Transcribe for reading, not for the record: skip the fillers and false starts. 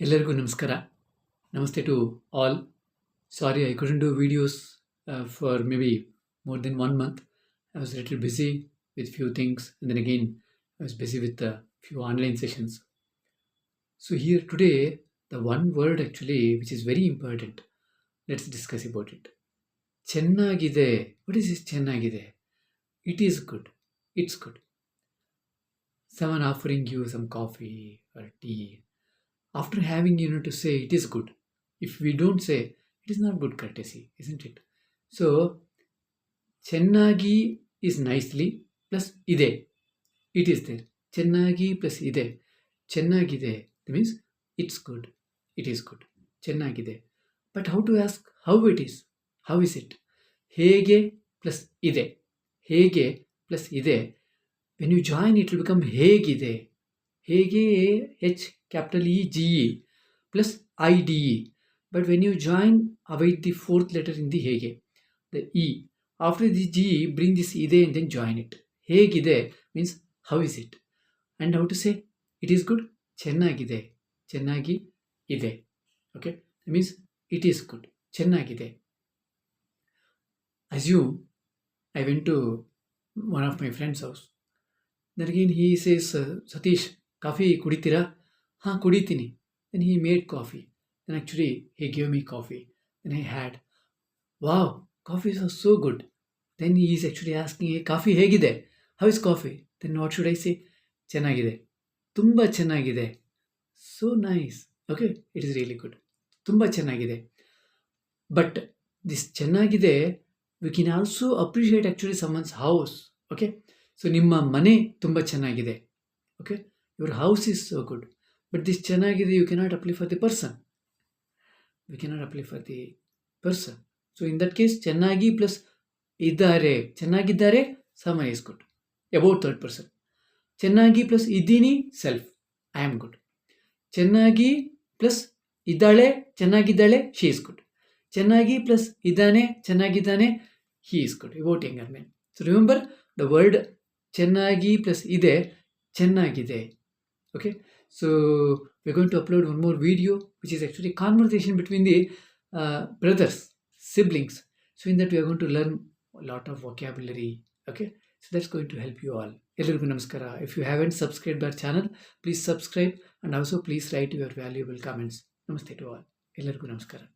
ಎಲ್ಲರಿಗೂ ನಮಸ್ಕಾರ. Namaste to all. Sorry, I couldn't do videos for maybe more than 1 month. I was a little busy with few things, and then again, I was busy with a few online sessions. So here today, the one word actually which is very important. Let's discuss about it. Chennagide. What is this chennagide? It is good. It's good. Someone offering you some coffee or tea. After having, to say it is good. If we don't say, it is not good courtesy, isn't it? So, chennagi is nicely plus ide. It is there. Chennagi plus ide. Chennagide. That means it's good. It is good. Chennagide. But how to ask how it is? How is it? Hege plus ide. Hege plus ide. When you join, it will become hegide. Hege, H capital E G E plus I D E. But when you join, avoid the fourth letter in the hege, the E. After the G, bring this ide and then join it. Hegide means how is it? And how to say it is good? Chennagide. Chennagi ide. Okay? That means it is good. Chennagide. Assume I went to one of my friend's house. Then again he says, Satish, coffee ಕುಡಿತೀರಾ? ಹಾಂ ಕುಡಿತೀನಿ. Then he made coffee. Then actually he gave me coffee. Then I had. Wow, coffees are so good. Then he is actually asking, hey, coffee ಹೇಗಿದೆ? How is coffee? Then what should I say? ಚೆನ್ನಾಗಿದೆ. ತುಂಬ ಚೆನ್ನಾಗಿದೆ. So nice. Okay, it is really good. ತುಂಬ ಚೆನ್ನಾಗಿದೆ. But this ಚೆನ್ನಾಗಿದೆ, we can also appreciate actually someone's house. Okay, so ನಿಮ್ಮ ಮನೆ ತುಂಬ ಚೆನ್ನಾಗಿದೆ. Okay, your house is so good. But this ಚೆನ್ನಾಗಿದೆ you cannot apply for the person. We cannot apply for the person. So in that case, ಚೆನ್ನಾಗಿ plus ಇದ್ದಾರೆ. ಚೆನ್ನಾಗಿದ್ದಾರೆ, someone is good. About third person. ಚೆನ್ನಾಗಿ plus ಇದ್ದೀನಿ, self. I am good. ಚೆನ್ನಾಗಿ plus ಇದ್ದಾಳೆ, ಚೆನ್ನಾಗಿದ್ದಾಳೆ, she is good. ಚೆನ್ನಾಗಿ plus ಇದ್ದಾನೆ, ಚೆನ್ನಾಗಿದ್ದಾನೆ, he is good. About younger men. So remember the word ಚೆನ್ನಾಗಿ plus ಇದೆ, ಚೆನ್ನಾಗಿದೆ. Okay, so we're going to upload one more video which is actually conversation between the brothers, siblings. So in that we are going to learn a lot of vocabulary. Okay, so that's going to help you all. Ellarigu namaskara. If you haven't subscribed our channel, please subscribe and also please write your valuable comments. Namaste to all. Ellarigu namaskara.